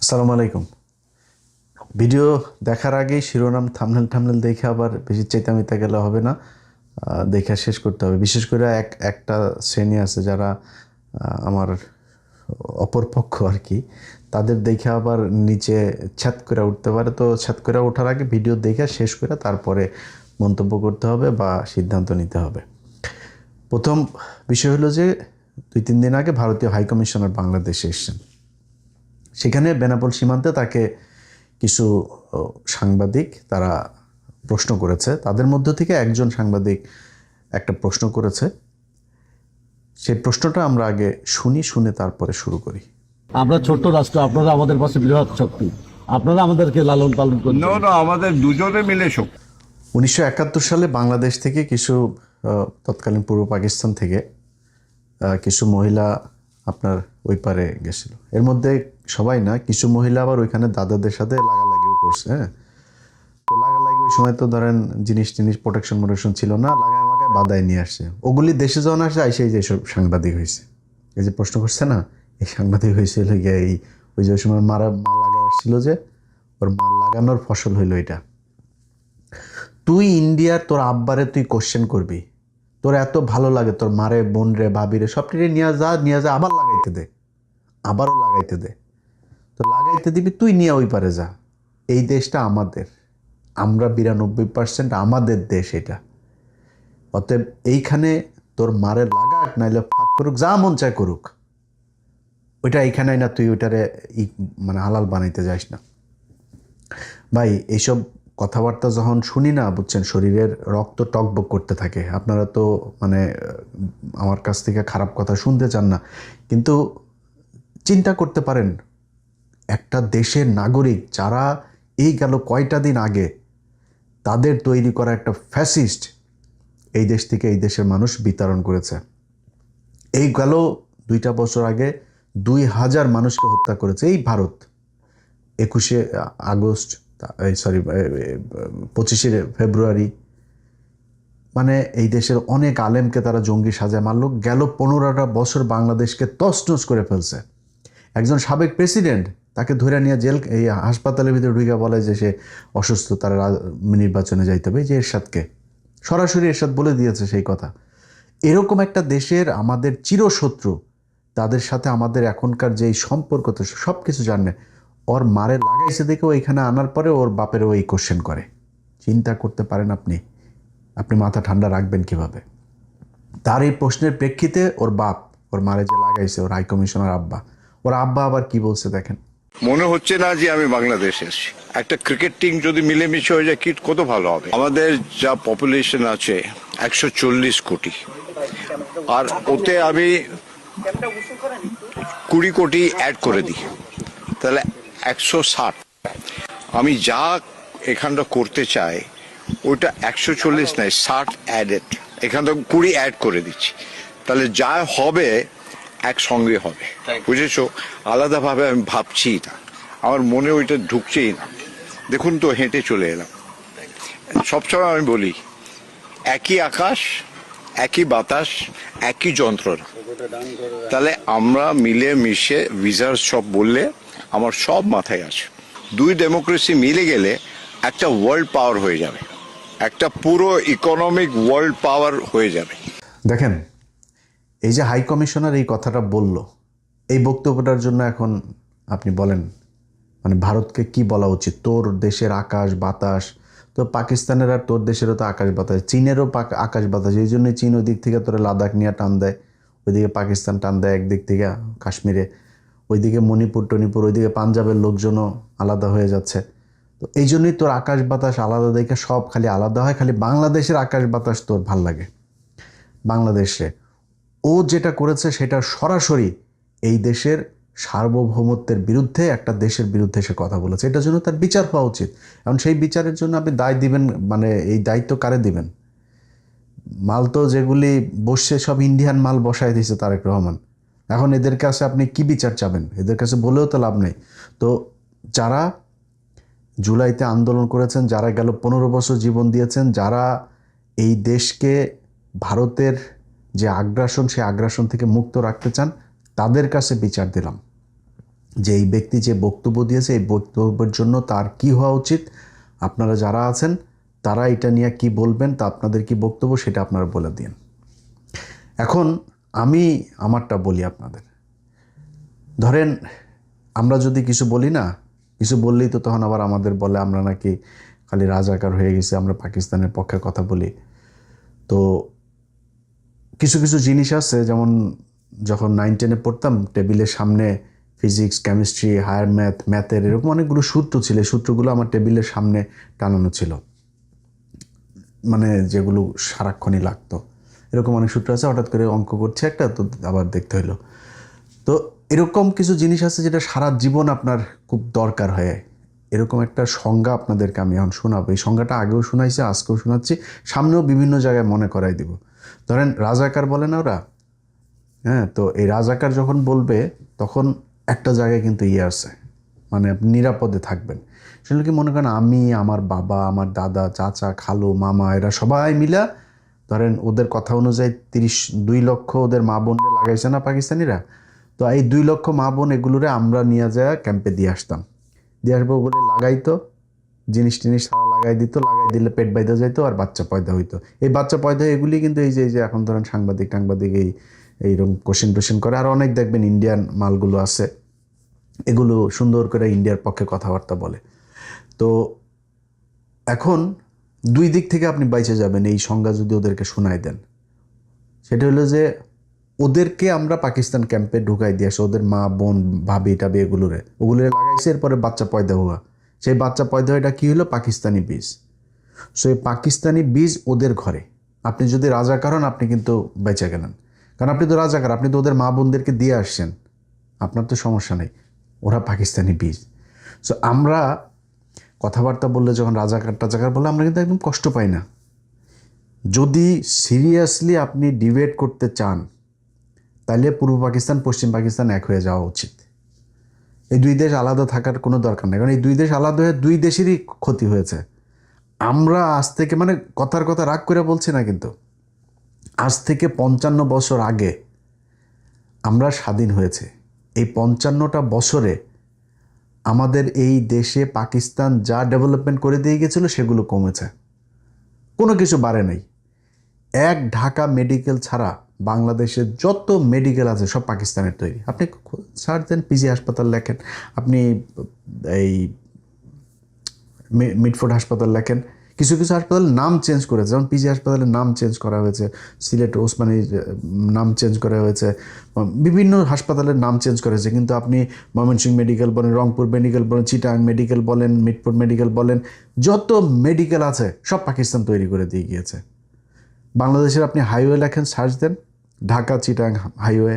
আসসালামু আলাইকুম। ভিডিও দেখার আগেই শিরোনাম থাম্বনেল দেখে আবার বেশি চেতামিতা গেলে হবে না, দেখা শেষ করতে হবে। বিশেষ করে একটা শ্রেণী আছে যারা আমার অপরপক্ষ আর কি, তাদের দেখে আবার নিচে ছ্যাদ করে উঠতে পারে। তো ছ্যাদ করে ওঠার আগে ভিডিও দেখে শেষ করে তারপরে মন্তব্য করতে হবে বা সিদ্ধান্ত নিতে হবে। প্রথম বিষয় হলো যে 2-3 দিন আগে ভারতীয় হাইকমিশনার বাংলাদেশে এসেছেন। সেখানে বেনাপোল সীমান্তে তাকে কিছু সাংবাদিক তারা প্রশ্ন করেছে। তাদের মধ্য থেকে একজন সাংবাদিক একটা প্রশ্ন করেছে। সেই প্রশ্নটা আমরা আগে শুনে তারপরে শুরু করি। আমরা ছোট্ট রাষ্ট্র, আপনারা আমাদের পাশে বৃহৎ শক্তি, আপনারা আমাদেরকে লালন পালন করুন। আমাদের দুজনে মিলে শোক। 1971 সালে বাংলাদেশ থেকে কিছু তৎকালীন পূর্ব পাকিস্তান থেকে কিছু মহিলা আপনার ওই পারে গেছিল। এর মধ্যে সবাই না, কিছু মহিলা আবার ওইখানে দাদাদের সাথে লাগালাগিও করছে। হ্যাঁ, তো লাগালাগি ওই সময় তো ধরেন জিনিস প্রোটেকশন ছিল না, লাগায় মাগায় বাদায় নিয়ে আসছে। ওগুলি দেশে যখন আসছে আইসেই যে সব সাংবাদিক হয়েছে। এই যে প্রশ্ন করছে না, এই সাংবাদিক হয়েছিল গিয়ে ওই যে সময় মা লাগায় আসছিল, যে ওর মা লাগানোর ফসল হইলো এটা। তুই ইন্ডিয়ার তোর আব্বারে তুই কোশ্চেন করবি, তোর এত ভালো লাগে তোর মারে বোন রে ভাবিরে সবটিরে নিয়ে যা আবার লাগাইতে দে, আবারও লাগাইতে দে। তো লাগাইতে দিবি, তুই নিয়ে ওই পারে যা। এই দেশটা আমাদের, আমরা 92% আমাদের দেশ এটা। অতএব এইখানে তোর মারে লাগাক নাইলে ফাঁক করুক, যা মন চায় করুক, ওইটা এইখানে না, তুই ওইটারে মানে হালাল বানাইতে যাস না। ভাই এইসব কথাবার্তা যখন শুনি না, বুঝছেন, শরীরের রক্ত টকবক করতে থাকে। আপনারা তো মানে আমার কাছ থেকে খারাপ কথা শুনতে চান না, কিন্তু চিন্তা করতে পারেন একটা দেশের নাগরিক যারা এই গেল কয়টা দিন আগে তাদের তৈরি করা একটা ফ্যাসিস্ট এই দেশ থেকে এই দেশের মানুষ বিতরণ করেছে। এই গেল 2টা বছর আগে 2000 মানুষকে হত্যা করেছে এই ভারত। 21শে আগস্ট, 25শে ফেব্রুয়ারি, মানে এই দেশের অনেক আলেমকে তারা জঙ্গি সাজায় মারল। গেল 15টা বছর বাংলাদেশকে তছনছ করে ফেলছে। একজন সাবেক প্রেসিডেন্ট, তাকে ধরে নিয়ে এই হাসপাতালের ভিতরে ঢুকে বলে যে সে অসুস্থ, তারা নির্বাচনে যাইতে হবে। যে এরশাদকে সরাসরি এরশাদ বলে দিয়েছে সেই কথা। এরকম একটা দেশের আমাদের চিরশত্রু, তাদের সাথে আমাদের এখনকার যেই সম্পর্ক, তো সব কিছু জানে। ওর মারে লাগাইছে দেখে ওইখানে আনার পরে ওর বাপেরও এই কোশ্চেন করে। চিন্তা করতে পারেন আপনি মাথা ঠান্ডা রাখবেন কিভাবে? তার এই প্রশ্নের প্রেক্ষিতে ওর বাপ ওর মারে যে লাগাইছে, ওর হাইকমিশনার আব্বা, ওর আব্বা আবার কি বলছে দেখেন। মনে হচ্ছে না যে আমি বাংলাদেশে এসেছি। একটা ক্রিকেট টিম যদি মিলেমিশে হয়ে যায় কি কত ভালো হবে। আমাদের যা পপুলেশন আছে 140 কোটি, আর ওতে আমি 20 কোটি অ্যাড করে দিই, তাহলে 160। আমি যা এখানটা করতে চাই ওইটা 140 নয়, 60 অ্যাডেড। এখানটা 20 অ্যাড করে দিচ্ছি, তাহলে যা হবে একসঙ্গে হবে, বুঝেছো? আলাদাভাবে আমি ভাবছি না, আমার মনে ওইটা ঢুকছেই না। দেখুন তো, হেঁটে চলে এলাম। সবসময় আমি বলি একই আকাশ, একই বাতাস, একই যন্ত্রণা। তাহলে আমরা মিলে মিশে ভিসার সব বললে আমার সব মাথায় আছে। দুই ডেমোক্রেসি মিলে গেলে একটা ওয়ার্ল্ড পাওয়ার হয়ে যাবে, একটা পুরো ইকোনমিক ওয়ার্ল্ড পাওয়ার হয়ে যাবে। দেখেন, এই যে হাই কমিশনার এই কথাটা বলল, এই বক্তব্যটার জন্য এখন আপনি বলেন মানে ভারতকে কি বলা উচিত? তোর দেশের আকাশ বাতাস, তো পাকিস্তানের আর তোর দেশেরও তো আকাশ বাতাস, চীনেরও আকাশ বাতাস। এই জন্যই চীন ওই দিক থেকে তোরা লাদাখ নিয়ে টান দেয়, ওইদিকে পাকিস্তান টান দেয় একদিক থেকে কাশ্মীরে, ওইদিকে মণিপুর টনিপুর, ওইদিকে পাঞ্জাবের লোকজনও আলাদা হয়ে যাচ্ছে। তো এই জন্যই তোর আকাশ বাতাস আলাদা দেখে সব খালি আলাদা হয়। খালি বাংলাদেশের আকাশ বাতাস তোর ভাল লাগে। বাংলাদেশে ও যেটা করেছে সেটা সরাসরি এই দেশের সার্বভৌমত্বের বিরুদ্ধে, একটা দেশের বিরুদ্ধে সে কথা বলেছে। এটার জন্য তার বিচার হওয়া উচিত। এখন সেই বিচারের জন্য আপনি দায় দিবেন, মানে এই দায়িত্ব কারে দিবেন? মাল তো যেগুলি বসছে সব ইন্ডিয়ান মাল বসায় দিয়েছে তারেক রহমান। এখন এদের কাছে আপনি কি বিচার চাবেন? এদের কাছে বলেও তো লাভ নেই। তো যারা জুলাইতে আন্দোলন করেছেন, যারা গেল 15 বছর জীবন দিয়েছেন, যারা এই দেশকে ভারতের যে আগ্রাসন, সেই আগ্রাসন থেকে মুক্ত রাখতে চান, তাদের কাছে বিচার দিলাম। যে এই ব্যক্তি যে বক্তব্য দিয়েছে এই বক্তব্যের জন্য তার কি হওয়া উচিত, আপনারা যারা আছেন তারা এটা নিয়ে কি বলবেন, তা আপনাদের কি বক্তব্য সেটা আপনারা বলে দিন। এখন আমি আমারটা বলি আপনাদের। ধরেন আমরা যদি কিছু বলি না, কিছু বললেই তো তখন আবার আমাদের বলে আমরা নাকি খালি রাজাকার হয়ে গেছি, আমরা পাকিস্তানের পক্ষে কথা বলি। তো কিছু কিছু জিনিস আছে, যেমন যখন 9-10-এ পড়তাম টেবিলের সামনে ফিজিক্স, কেমিস্ট্রি, হায়ার ম্যাথের এরকম অনেকগুলো সূত্র ছিল। এই সূত্রগুলো আমার টেবিলের সামনে টানানো ছিল, মানে যেগুলো সারাক্ষণই লাগতো। এরকম অনেক সূত্র আছে, হঠাৎ করে অঙ্ক করছে একটা, তো আবার দেখতে হইলো। তো এরকম কিছু জিনিস আছে যেটা সারা জীবন আপনার খুব দরকার হয়। এরকম একটা সংজ্ঞা আপনাদেরকে আমি এখন শোনাবো। এই সংজ্ঞাটা আগেও শোনাইছি, আজকেও শোনাচ্ছি, সামনেও বিভিন্ন জায়গায় মনে করাই দিব। ধরেন রাজাকার বলে না ওরা, হ্যাঁ, তো এই রাজাকার যখন বলবে তখন একটা জায়গায় কিন্তু আছে, মানে আপনি নিরাপদে থাকবেন। সেগুলো কি মনে করেন আমি, আমার বাবা, আমার দাদা, চাচা, খালু, মামা, এরা সবাই মিলা ধরেন ওদের কথা অনুযায়ী 2 লক্ষ ওদের মা বোনরা লাগাইছে না পাকিস্তানিরা, তো এই 2 লক্ষ মা বোন এগুলোরে আমরা নিয়ে যায় ক্যাম্পে দিয়ে আসতাম। দিয়ে আসবো বলে লাগাইতো, জিনিস টিনিস সারা লাগাই দিত, লাগাই দিলে পেট বাইদা যাইতো আর বাচ্চা পয়দা হইতো। এই বাচ্চা পয়দা এগুলি কিন্তু এই যে এখন ধরেন সাংবাদিক এইরকম কোশ্চেন করে, আর অনেক দেখবেন ইন্ডিয়ান মালগুলো আছে, এগুলো সুন্দর করে ইন্ডিয়ার পক্ষে কথাবার্তা বলে। তো এখন 2 দিক থেকে আপনি বাইচে যাবেন এই সংজ্ঞা যদি ওদেরকে শোনাই দেন। সেটা হলো যে ওদেরকে আমরা পাকিস্তান ক্যাম্পে ঢুকাই দিয়ে আসে, ওদের মা বোন ভাবি টাবি ওগুলোরে লাগাইছে, এরপরে বাচ্চা পয়দা হওয়া, সেই বাচ্চা পয়দা এটা কী হলো, পাকিস্তানি বীজ। সো এই পাকিস্তানি বীজ ওদের ঘরে। আপনি যদি রাজাকার হন আপনি কিন্তু বেঁচে গেলেন, কারণ আপনি তো রাজাকার, আপনি তো ওদের মা বোনদেরকে দিয়ে আসছেন, আপনার তো সমস্যা নেই, ওরা পাকিস্তানি বীজ। সো আমরা কথাবার্তা বললে যখন রাজাকার বলে আমরা কিন্তু একদম কষ্ট পাই না। যদি সিরিয়াসলি আপনি ডিবেট করতে চান তাহলে পূর্ব পাকিস্তান পশ্চিম পাকিস্তান এক হয়ে যাওয়া উচিত। এই 2 দেশ আলাদা থাকার কোনো দরকার নেই, কারণ এই 2 দেশ আলাদা হয়ে 2 দেশেরই ক্ষতি হয়েছে। আমরা আজ থেকে, মানে কথার কথা রাগ করে বলছি না, কিন্তু আজ থেকে 55 বছর আগে আমরা স্বাধীন হয়েছে। এই 55টা বছরে আমাদের এই দেশে পাকিস্তান যা ডেভেলপমেন্ট করে দিয়ে গেছিল সেগুলো কমেছে, কোনো কিছু বাড়ে নাই। এক ঢাকা মেডিকেল ছাড়া বাংলাদেশে যত মেডিকেল আছে সব পাকিস্তানের তৈরি। আপনি সার্চ দেন, পিজি হাসপাতাল লেখেন, আপনি এই মিটফোর্ড হাসপাতাল লেখেন, কিছু কিছু হাসপাতালের নাম চেঞ্জ করেছে, যেমন পিজি হাসপাতালের নাম চেঞ্জ করা হয়েছে, সিলেট ওসমানীর নাম চেঞ্জ করা হয়েছে, বিভিন্ন হাসপাতালের নাম চেঞ্জ করা হয়েছে, কিন্তু আপনি ময়মনসিংহ মেডিকেল বলেন, রংপুর মেডিকেল বলেন, চিটাং মেডিকেল বলেন, মিটফোর্ড মেডিকেল বলেন, যত মেডিকেল আছে সব পাকিস্তান তৈরি করে দিয়ে গিয়েছে। বাংলাদেশের আপনি হাইওয়ে লেখেন, সার্চ দেন, ঢাকা চিটাং হাইওয়ে,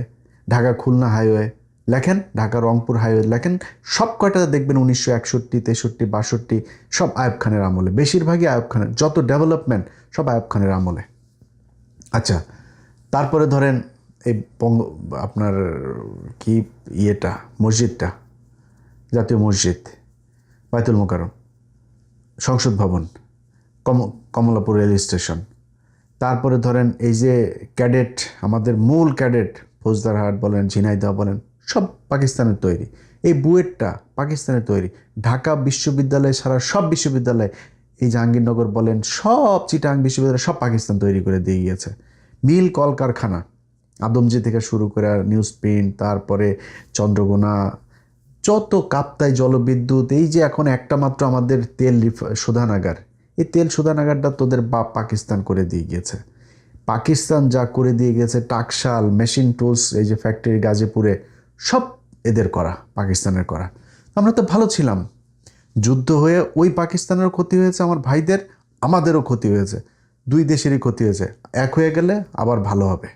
ঢাকা খুলনা হাইওয়ে লেখেন, ঢাকা রংপুর হাইওয়ে লেখেন, সব কয়টা দেখবেন 1961, 63, 62 সব আইয়ুব খানের আমলে, বেশিরভাগই আইয়ুব খানের, যত ডেভেলপমেন্ট সব আইয়ুব খানের আমলে। আচ্ছা, তারপরে ধরেন এই আপনার কি মসজিদটা, জাতীয় মসজিদ, বাইতুল মোকাররম, সংসদ ভবন, কমলাপুর রেল স্টেশন, তারপরে ধরেন এই যে ক্যাডেট, আমাদের মূল ক্যাডেট ফৌজদারহাট বলেন, ঝিনাইদহ বলেন, সব পাকিস্তানের তৈরি। এই বুয়েটটা পাকিস্তানের তৈরি। ঢাকা বিশ্ববিদ্যালয় ছাড়া সব বিশ্ববিদ্যালয়, এই জাহাঙ্গীরনগর বলেন, সব চিটাং বিশ্ববিদ্যালয় সব পাকিস্তান তৈরি করে দিয়ে গিয়েছে। মিল কলকারখানা আদমজি থেকে শুরু করে নিউজ প্রিন্ট, তারপরে চন্দ্রকোনা, যত কাপ্তাই জলবিদ্যুৎ, এই যে এখন একটা মাত্র আমাদের তেল শোধানাগার, এই তেল শোধানাগারটা তোদের বাপ পাকিস্তান করে দিয়ে গিয়েছে। পাকিস্তান যা করে দিয়ে গেছে, টাকশাল, মেশিন টুলস, এই যে ফ্যাক্টরি গাজীপুরে, সব এদের করা, পাকিস্তানের করা। আমরা তো ভালো ছিলাম, যুদ্ধ হয়ে ওই পাকিস্তানেরও ক্ষতি হয়েছে, আমার ভাইদের, আমাদেরও ক্ষতি হয়েছে, 2 দেশেরই ক্ষতি হয়েছে। এক হয়ে গেলে আবার ভালো হবে।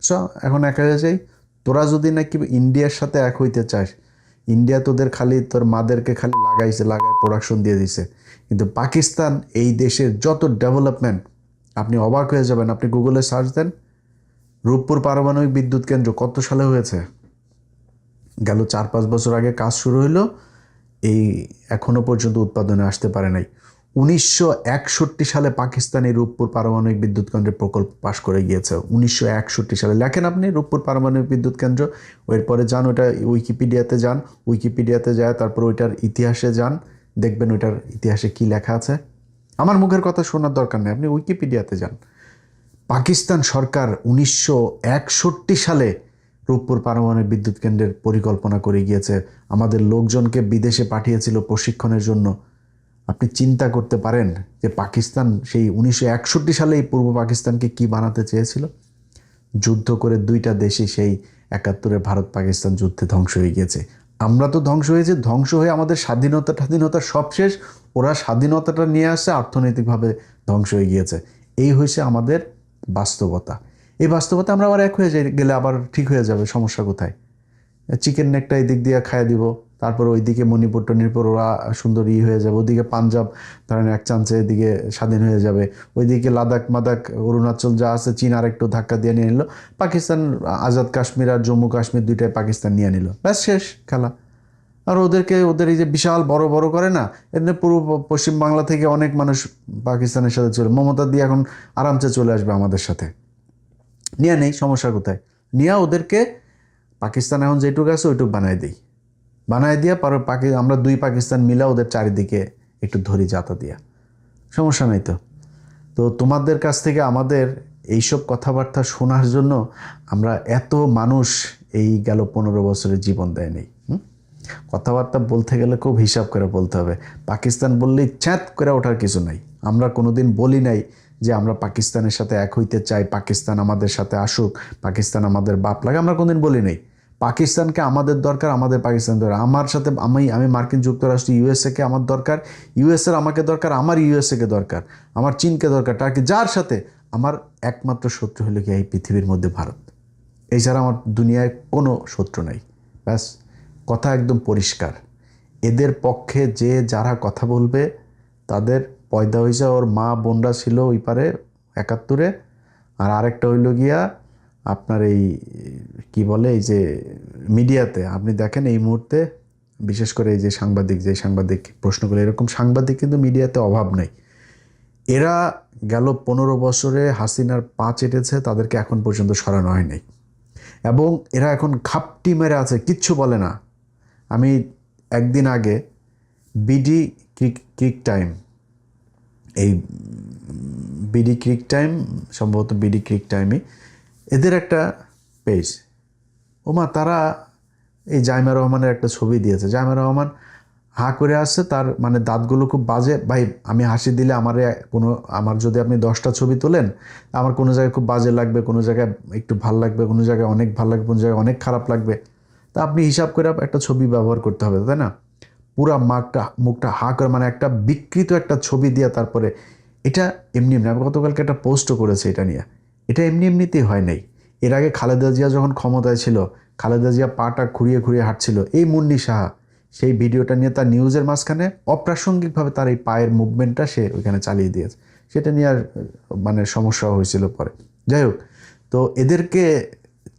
সো এখন এক হয়ে যাই। তোরা যদি নাকি ইন্ডিয়ার সাথে এক হইতে চাস, ইন্ডিয়া তোদের খালি তোর মাদেরকে খালি লাগায় প্রোডাকশন দিয়ে দিছে, কিন্তু পাকিস্তান এই দেশের যত ডেভেলপমেন্ট আপনি অবাক হয়ে যাবেন। আপনি গুগলে সার্চ দেন, রূপপুর পারমাণবিক বিদ্যুৎ কেন্দ্র কত সালে হয়েছে, গেল 4-5 বছর আগে কাজ শুরু হইলো, এই এখনো পর্যন্ত উৎপাদনে আসতে পারে নাই। 1961 সালে পাকিস্তান এই রূপপুর পারমাণবিক বিদ্যুৎ কেন্দ্রের প্রকল্প পাশ করে গিয়েছে। 1961 সালে লেখেন আপনি রূপপুর পারমাণবিক বিদ্যুৎ কেন্দ্র, এরপরে যান ওইটা উইকিপিডিয়াতে যান, উইকিপিডিয়াতে যায় তারপর ওইটার ইতিহাসে যান, দেখবেন ওইটার ইতিহাসে কি লেখা আছে। আমার মুখের কথা শোনার দরকার নেই, আপনি উইকিপিডিয়াতে যান। পাকিস্তান সরকার 1961 সালে রূপপুর পারমাণবিক বিদ্যুৎ কেন্দ্রের পরিকল্পনা করে গিয়েছে, আমাদের লোকজনকে বিদেশে পাঠিয়েছিল প্রশিক্ষণের জন্য। আপনি চিন্তা করতে পারেন যে পাকিস্তান সেই 1961 সালে এই পূর্ব পাকিস্তানকে কি বানাতে চেয়েছিল? যুদ্ধ করে দুইটা দেশই সেই 71-এ ভারত পাকিস্তান যুদ্ধে ধ্বংস হয়ে গিয়েছে। আমরা তো ধ্বংস হয়েছে, ধ্বংস হয়ে আমাদের স্বাধীনতা সব শেষ। ওরা স্বাধীনতাটা নিয়ে আসছে, অর্থনৈতিকভাবে ধ্বংস হয়ে গিয়েছে। এই হয়েছে আমাদের বাস্তবতা। এই বাস্তবতা আমরা আবার এক হয়ে গেলে আবার ঠিক হয়ে যাবে, সমস্যা কোথায়? চিকেন নেকটা এই দিক দিয়ে খাইয়ে দিব, তারপর ওইদিকে মণিপুর টনিপুর ওরা সুন্দর হয়ে যাবে, ওদিকে পাঞ্জাব ধরেন এক চান্সে এদিকে স্বাধীন হয়ে যাবে, ওইদিকে লাদাখ মাদাখ অরুণাচল যা আছে চীন আর একটু ধাক্কা দিয়ে নিয়ে নিল, পাকিস্তান আজাদ কাশ্মীর আর জম্মু কাশ্মীর দুইটাই পাকিস্তান নিয়ে নিল, ব্যাস শেষ খেলা। আর ওদের এই যে বিশাল বড় বড় করে না, এমনি পূর্ব পশ্চিম বাংলা থেকে অনেক মানুষ পাকিস্তানের সাথে চলে, মমতা দিয়ে এখন আরামসে চলে আসবে আমাদের সাথে, নিয়ে নেই, সমস্যা কোথায়? নিয়ে ওদেরকে পাকিস্তান এখন যেটুকু আছে ওইটুকু বানায় দিয়া আমরা দুই পাকিস্তান মিলা ওদের চারিদিকে একটু ধরি যাতা দিয়া, সমস্যা নাই তো। তো তোমাদের কাছ থেকে আমাদের এইসব কথাবার্তা শোনার জন্য আমরা এত মানুষ এই গেল 15 বছরের জীবন দেয় নেই। কথাবার্তা বলতে গেলে খুব হিসাব করে বলতে হবে। পাকিস্তান বললেই চ্যাঁত করে ওঠার কিছু নাই। আমরা কোনোদিন বলি নাই যে আমরা পাকিস্তানের সাথে এক হইতে চাই, পাকিস্তান আমাদের সাথে আসুক, পাকিস্তান আমাদের বাপ লাগে, আমরা কোনোদিন বলি নাই। পাকিস্তানকে আমাদের দরকার, আমাদের পাকিস্তান দরকার। আমার সাথে আমি মার্কিন যুক্তরাষ্ট্র ইউএসএকে আমার দরকার, ইউএসএর আমাকে দরকার, আমার ইউএসএকে দরকার, আমার চীনকে দরকার, টার্কি, যার সাথে আমার একমাত্র শত্রু হলো কি এই পৃথিবীর মধ্যে ভারত। এছাড়া আমার দুনিয়ায় কোনো শত্রু নাই। ব্যাস, কথা একদম পরিষ্কার। এদের পক্ষে যে যারা কথা বলবে তাদের পয়দা হয়েছে, ওর মা বোনরা ছিল ওই পারে 71-এ, আর আরেকটা হইল গিয়া আপনার এই কি বলে এই যে মিডিয়াতে আপনি দেখেন এই মুহূর্তে, বিশেষ করে এই যে সাংবাদিক প্রশ্ন করে, এরকম সাংবাদিক কিন্তু মিডিয়াতে অভাব নাই। এরা গেল 15 বছরে হাসিনার পা চেটেছে, তাদেরকে এখন পর্যন্ত সরানো হয় নাই, এবং এরা এখন ঘাপটি মেরে আছে, কিচ্ছু বলে না। আমি একদিন আগে বিডি ক্রিক টাইম, এই বিডি ক্রিক টাইম, সম্ভবত বিডি ক্রিক টাইমই এদের একটা পেজ, ওমা তারা এই জাইমা রহমানের একটা ছবি দিয়েছে। জাইমা রহমান হা করে আসছে, তার মানে দাঁতগুলো খুব বাজে। ভাই, আমি হাসি দিলে আমার যদি আপনি 10টা ছবি তোলেন, আমার কোনো জায়গায় খুব বাজে লাগবে, কোনো জায়গায় একটু ভাল লাগবে, কোনো জায়গায় অনেক ভাল লাগবে, কোনো জায়গায় অনেক খারাপ লাগবে। তা আপনি হিসাব করে একটা ছবি ব্যবহার করতে হবে, তাই না? পুরা মুখটা হা করে, মানে একটা বিকৃত একটা ছবি দিয়ে তারপরে এটা এমনি আমি গতকালকে একটা পোস্টও করেছি এটা নিয়ে। এটা এমনিতেই হয় নাই। এর আগে খালেদা জিয়া যখন ক্ষমতায় ছিল, খালেদা জিয়া পাটা খুঁড়িয়ে হাঁটছিল, এই মুন্নি সাহা সেই ভিডিওটা নিয়ে তার নিউজের মাঝখানে অপ্রাসঙ্গিকভাবে তার এই পায়ের মুভমেন্টটা সে ওইখানে চালিয়ে দিয়েছে। সেটা নিয়ে আর মানে সমস্যা হয়েছিল পরে। যাই হোক, তো এদেরকে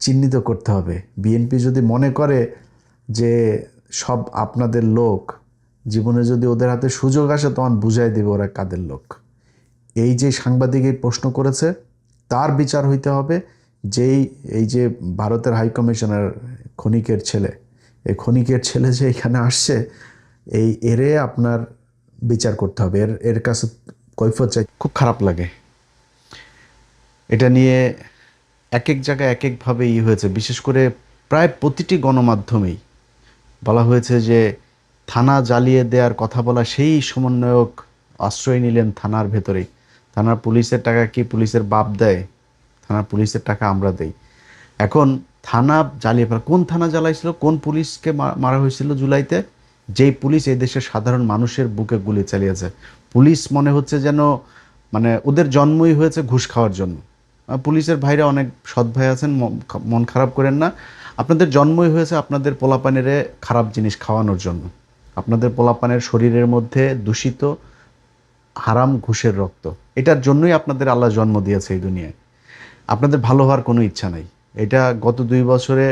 চিহ্নিত করতে হবে। বিএনপি যদি মনে করে যে সব আপনাদের লোক, জীবনে যদি ওদের হাতে সুযোগ আসে তখন বুঝাই দেবে ওরা কাদের লোক। এই যে সাংবাদিক এই প্রশ্ন করেছে তার বিচার হইতে হবে। এই যে ভারতের হাইকমিশনার খনিকের ছেলে, এই খনিকের ছেলে যে এখানে আসছে, এরে আপনার বিচার করতে হবে, এর কাছে কৈফিয়ত চাই। খুব খারাপ লাগে এটা নিয়ে। এক এক জায়গায় এক একভাবে হয়েছে, বিশেষ করে প্রায় প্রতিটি গণমাধ্যমেই বলা হয়েছে যে থানা জ্বালিয়ে দেওয়ার কথা বলা সেই সমন্বয়ক আশ্রয় নিলেন থানার ভেতরেই। থানার পুলিশের টাকা কি পুলিশের বাপ দেয়? থানার পুলিশের টাকা আমরা দেই। এখন থানা জ্বালিয়ে ফেলা, কোন থানা জ্বালাইছিল, কোন পুলিশকে মারা হয়েছিল জুলাইতে? যেই পুলিশ এই দেশের সাধারণ মানুষের বুকে গুলি চালিয়েছে। পুলিশ মনে হচ্ছে যেন মানে ওদের জন্মই হয়েছে ঘুষ খাওয়ার জন্য। পুলিশের ভাইরা অনেক সৎ ভাই আছেন, মন খারাপ করেন না। আপনাদের জন্মই হয়েছে আপনাদের পোলাপানের খারাপ জিনিস খাওয়ানোর জন্য। আপনাদের পোলাপানের শরীরের মধ্যে দূষিত হারাম ঘুষের রক্ত, এটার জন্যই আপনাদের আল্লাহ জন্ম দিয়েছে এই দুনিয়ায়। আপনাদের ভালো হওয়ার কোনো ইচ্ছা নাই। এটা গত 2 বছরে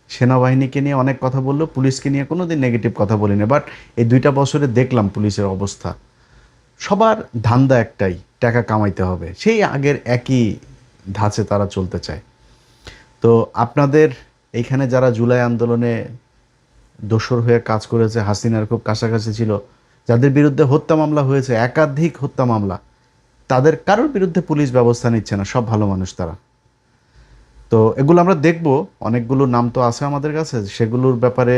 সেনাবাহিনীকে নিয়ে অনেক কথা বললো, পুলিশকে নিয়ে কোনো দিন নেগেটিভ কথা বলিনি, বাট এই 2টা বছরে দেখলাম পুলিশের অবস্থা। সবার ধান্দা একটাই, টাকা কামাইতে হবে, সেই আগের একই ধাঁচে তারা চলতে চায়। তো আপনাদের এইখানে যারা জুলাই আন্দোলনে দোসর হয়ে কাজ করেছে, হাসিনার খুব কাছাকাছি ছিল, যাদের বিরুদ্ধে হত্যা মামলা হয়েছে, একাধিক হত্যা মামলা, তাদের কারোর বিরুদ্ধে পুলিশ ব্যবস্থা নিচ্ছে না, সব ভালো মানুষ তারা। তো এগুলো আমরা দেখব, অনেকগুলো নাম তো আছে আমাদের কাছে, সেগুলোর ব্যাপারে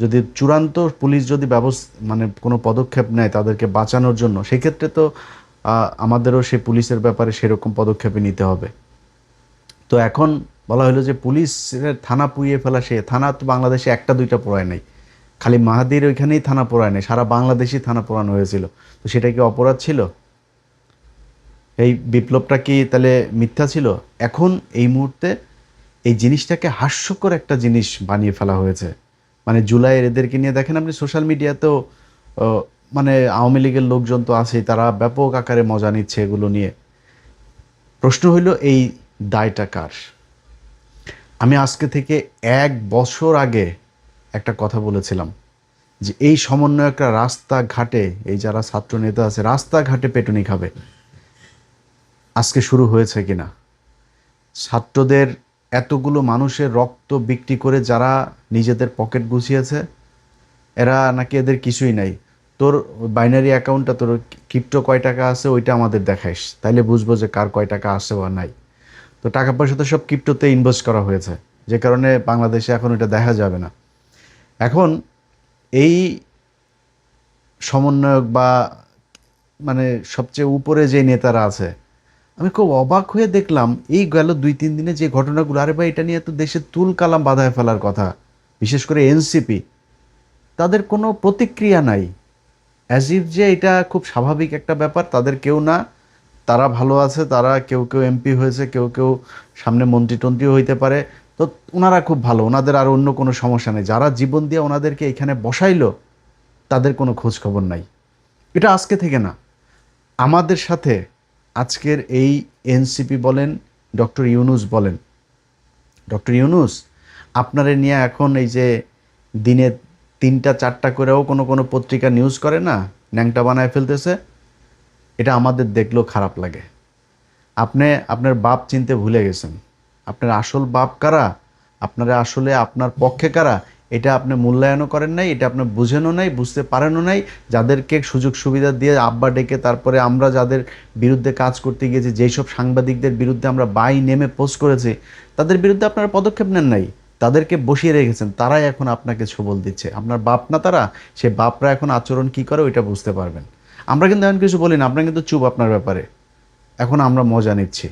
যদি চূড়ান্ত পুলিশ যদি মানে কোনো পদক্ষেপ নেয় তাদেরকে বাঁচানোর জন্য, সেক্ষেত্রে তো আমাদেরও সেই পুলিশের ব্যাপারে সেরকম পদক্ষেপই নিতে হবে। তো এখন বলা হলো যে পুলিশের থানা পুড়িয়ে ফেলা, সে থানা তো বাংলাদেশে একটা দুইটা পোড়ায় নাই, খালি মাহাদির ওইখানেই থানা পোড়ায় নাই, সারা বাংলাদেশই থানা পোড়ানো হয়েছিল। তো সেটা কি অপরাধ ছিল? এই বিপ্লবটা কি তাহলে মিথ্যা ছিল? এখন এই মুহূর্তে এই জিনিসটাকে হাস্যকর একটা জিনিস বানিয়ে ফেলা হয়েছে। মানে জুলাইয়ের এদেরকে নিয়ে দেখেন আপনি সোশ্যাল মিডিয়াতেও, মানে আওয়ামী লীগের লোকজন তো আছেই, তারা ব্যাপক আকারে মজা নিচ্ছে এগুলো নিয়ে। প্রশ্ন হইল এই দায়টা কার? আমি আজকে থেকে 1 বছর আগে একটা কথা বলেছিলাম যে এই সমন্বয়করা রাস্তাঘাটে, এই যারা ছাত্র নেতা আছে রাস্তাঘাটে পেটুনি খাবে। আজকে শুরু হয়েছে কিনা? ছাত্রদের এতগুলো মানুষের রক্ত বিক্রি করে যারা নিজেদের পকেট গুছিয়েছে, এরা নাকি এদের কিছুই নাই। তোর বাইনারি অ্যাকাউন্টটা, তোর ক্রিপ্টো কয় টাকা আছে ওইটা আমাদের দেখাইস, তাইলে বুঝবো যে কার কয় টাকা আছে বা নাই। তো টাকা পয়সা তো সব ক্রিপ্টোতে ইনভেস্ট করা হয়েছে, যে কারণে বাংলাদেশে এখন এটা দেখা যাবে না। এখন এই সমন্বয়ক বা মানে সবচেয়ে উপরে যে নেতারা আছে, আমি খুব অবাক হয়ে দেখলাম এই গেল 2-3 দিনে যে ঘটনাগুলো, আরে ভাই এটা নিয়ে তো দেশে তুল কালাম বাঁধায় ফেলার কথা। বিশেষ করে এনসিপি, তাদের কোনো প্রতিক্রিয়া নাই, অ্যাজ ইফ যে এটা খুব স্বাভাবিক একটা ব্যাপার, তাদের কেউ না, তারা ভালো আছে, তারা কেউ কেউ এমপি হয়েছে, কেউ কেউ সামনে মন্ত্রী টন্ত্রীও হইতে পারে, তো ওনারা খুব ভালো, ওনাদের আর অন্য কোনো সমস্যা নেই। যারা জীবন দিয়ে ওনাদেরকে এখানে বসাইলো তাদের কোনো খোঁজ খবর নাই। এটা আজকে থেকে না, আমাদের সাথে আজকের এই এনসিপি বলেন, ডক্টর ইউনূস বলেন, ডক্টর ইউনূস আপনারে নিয়ে এখন এই যে দিনে 3টা-4টা করেও কোনো কোনো পত্রিকা নিউজ করে না, ন্যাংটা বানায় ফেলতেছে, এটা আমাদের দেখলেও খারাপ লাগে। আপনি আপনার বাপ চিনতে ভুলে গেছেন, আপনার আসল বাপ কারা, আপনারা আসলে আপনার পক্ষে কারা, এটা আপনি মূল্যায়নও করেন নাই, এটা আপনি বুঝেনও নাই, বুঝতে পারেনও নাই। যাদেরকে সুযোগ সুবিধা দিয়ে আব্বা ডেকে, তারপরে আমরা যাদের বিরুদ্ধে কাজ করতে গিয়েছি, যেই সব সাংবাদিকদের বিরুদ্ধে আমরা বাই নেমে পোস্ট করেছি, তাদের বিরুদ্ধে আপনারা পদক্ষেপ নেন নাই, তাদেরকে বসিয়ে রেখেছেন। তারাই এখন আপনাকে সবল দিচ্ছে, আপনার বাপ না তারা, সে বাপরা এখন আচরণ কি করে ওইটা বুঝতে পারবেন। আমরা কিন্তু এমন কিছু বলি না, আপনারা কিন্তু চুপ আপনার ব্যাপারে, এখন আমরা মজা নিচ্ছি।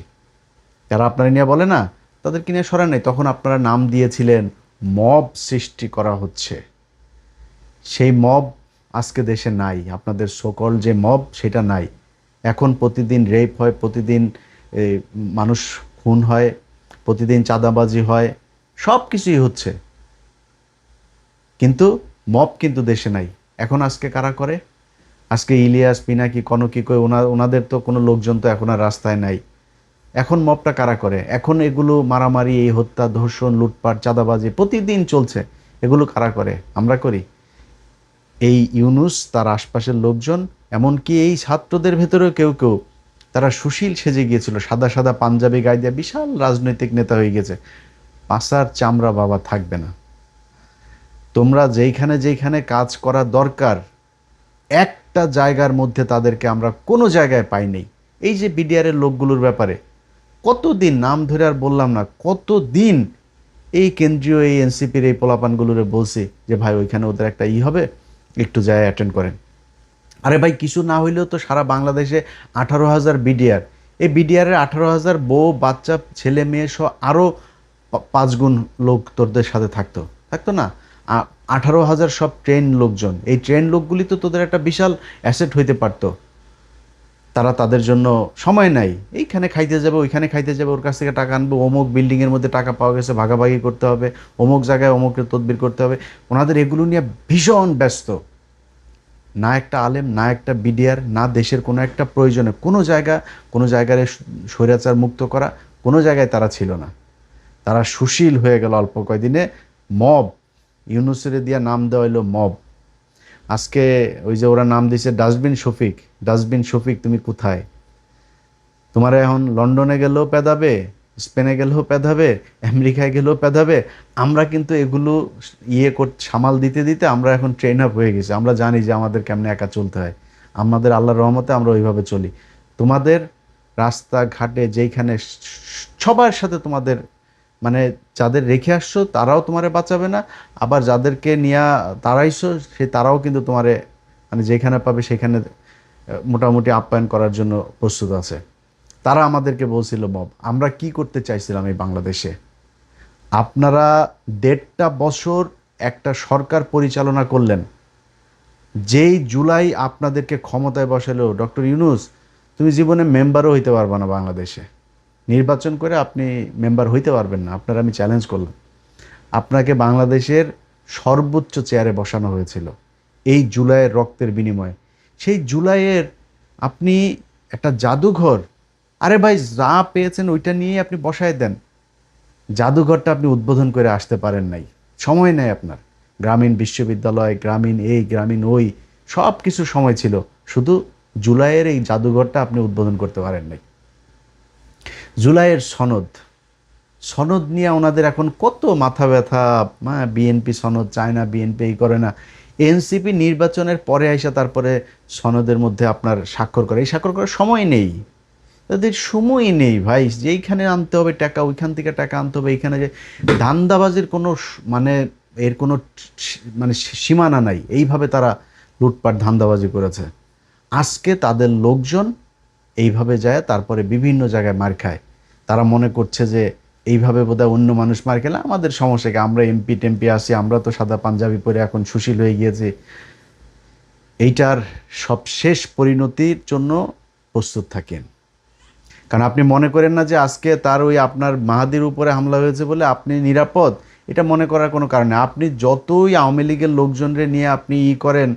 যারা আপনারা নিয়ে বলে না, তাদেরকে নিয়ে সরান নাই। তখন আপনারা নাম দিয়েছিলেন মব সৃষ্টি করা হচ্ছে, সেই মব আজকে দেশে নাই। আপনাদের সকল যে মব সেটা নাই। এখন প্রতিদিন রেপ হয়, প্রতিদিন মানুষ খুন হয়, প্রতিদিন চাঁদাবাজি হয়, সব কিছুই হচ্ছে, কিন্তু মব কিন্তু দেশে নাই। এখন আজকে কারা করে? আজকে ইলিয়াস, পিনাকি, কনকি কই, ওনাদের তো কোনো লোকজন তো এখন আর রাস্তায় নাই। এখন মবটা কারা করে? এখন এগুলো মারামারি, এই হত্যা, ধর্ষণ, লুটপাট, চাঁদাবাজি প্রতিদিন চলছে, এগুলো কারা করে? আমরা করি। এই ইউনূস, তার আশপাশের লোকজন, এমনকি এই ছাত্রদের ভেতরেও কেউ কেউ, তারা সুশীল সেজে গিয়েছিল, সাদা সাদা পাঞ্জাবি গায়ে দিয়ে বিশাল রাজনৈতিক নেতা হয়ে গেছে। পাছার চামড়া বাবা থাকবে না। তোমরা যেইখানে যেইখানে কাজ করা দরকার, একটা জায়গার মধ্যে তাদেরকে আমরা কোনো জায়গায় পাইনি। এই যে বিডিআরের লোকগুলোর ব্যাপারে কতদিন নাম ধরে আর বললাম না, কতদিন এই কেন্দ্রীয় এই এনসিপির এই পোলাপানগুলোরে বলছি যে ভাই ওইখানে ওদের একটা হবে, একটু যায় অ্যাটেন্ড করেন। আরে ভাই কিছু না হইলেও তো সারা বাংলাদেশে 18,000 বিডিআর, এই বিডিআরের 18,000 বউ বাচ্চা ছেলে মেয়ে সহ আরও 5 গুণ লোক তোদের সাথে থাকতো না? 18,000 সব ট্রেন লোকজন, এই ট্রেন লোকগুলি তো তোদের একটা বিশাল অ্যাসেট হইতে পারতো। তারা, তাদের জন্য সময় নাই, এইখানে খাইতে যাবে, ওইখানে খাইতে যাবে, ওর কাছ থেকে টাকা আনবো, অমুক বিল্ডিংয়ের মধ্যে টাকা পাওয়া গেছে ভাগাভাগি করতে হবে, অমুক জায়গায় অমুকের তদবির করতে হবে। ওনাদের এগুলো নিয়ে ভীষণ ব্যস্ত। না একটা আলেম, না একটা বিডিআর, না দেশের কোনো একটা প্রয়োজনে কোনো জায়গায় স্বৈরাচার মুক্ত করা, কোনো জায়গায় তারা ছিল না। তারা সুশীল হয়ে গেল অল্প কয়দিনে। মব, ইউনূসের দিয়া নাম দেওয়া হইল মব। আজকে ওই যে ওরা নাম দিয়েছে ডাস্টবিন শফিক, ডাস্টবিন শফিক তুমি কোথায়? তোমার এখন লন্ডনে গেলেও পেদাবে, স্পেনে গেলেও পেদাবে, আমেরিকায় গেলেও পেদাবে। আমরা কিন্তু এগুলো সামাল দিতে দিতে আমরা এখন ট্রেন আপ হয়ে গেছি। আমরা জানি যে আমাদের কেমনে একা চলতে হয়। আমাদের আল্লাহর রহমতে আমরা ওইভাবে চলি। তোমাদের রাস্তাঘাটে যেইখানে সবার সাথে তোমাদের মানে যাদের রেখে আসছো তারাও তোমারে বাঁচাবে না, আবার যাদেরকে নিয়ে তাড়াইছো তারাও কিন্তু তোমারে মানে যেখানে পাবে সেখানে মোটামুটি আপ্যায়ন করার জন্য প্রস্তুত আছে। তারা আমাদেরকে বলছিল মব আমরা কি করতে চাইছিলাম এই বাংলাদেশে। আপনারা 1.5 বছর একটা সরকার পরিচালনা করলেন, যেই জুলাই আপনাদেরকে ক্ষমতায় বসালো ডক্টর ইউনূস, তুমি জীবনে মেম্বারও হইতে পারবে না বাংলাদেশে। নির্বাচন করে আপনি মেম্বার হইতে পারবেন না। আপনার আমি চ্যালেঞ্জ করলাম। আপনাকে বাংলাদেশের সর্বোচ্চ চেয়ারে বসানো হয়েছিল এই জুলাইয়ের রক্তের বিনিময়ে। সেই জুলাইয়ের আপনি একটা জাদুঘর, আরে ভাই যা পেয়েছেন ওইটা নিয়ে আপনি বসায় দেন। জাদুঘরটা আপনি উদ্বোধন করে আসতে পারেন নাই, সময় নেই আপনার। গ্রামীণ বিশ্ববিদ্যালয়, গ্রামীণ এই গ্রামীণ ওই সব কিছু সময় ছিল, শুধু জুলাইয়ের এই জাদুঘরটা আপনি উদ্বোধন করতে পারেন নাই। জুলাইয়ের সনদ, সনদ নিয়ে ওনাদের এখন কত মাথা ব্যথা। বিএনপি সনদ চায় না, বিএনপি এই করে না। এনসিপি নির্বাচনের পরে আইসা তারপরে সনদের মধ্যে আপনার স্বাক্ষর করে, এই স্বাক্ষর করার সময় নেই, তাদের সময় নেই ভাই। যেইখানে আনতে হবে টাকা ওইখান থেকে টাকা আনতে হবে। এইখানে যে ধান্দাবাজির কোনো মানে এর কোনো মানে সীমানা নাই। এইভাবে তারা লুটপাট ধান্দাবাজি করেছে। আজকে তাদের লোকজন এইভাবে যায় তারপরে বিভিন্ন জায়গায় মার খায়। তারা মনে করছে যে এইভাবে বোধহয় অন্য মানুষ মার খেলে আমাদের সমস্যা কি, আমরা এমপি টেমপি আসি, আমরা তো সাদা পাঞ্জাবি পরে এখন সুশীল হয়ে গিয়েছি। এইটার সব শেষ পরিণতির জন্য প্রস্তুত থাকেন। কারণ আপনি মনে করেন না যে আজকে তার ওই আপনার মাহাদির উপরে হামলা হয়েছে বলে আপনি নিরাপদ, এটা মনে করার কোনো কারণ নেই। আপনি যতই আওয়ামী লীগের লোকজনরে নিয়ে আপনি করেন,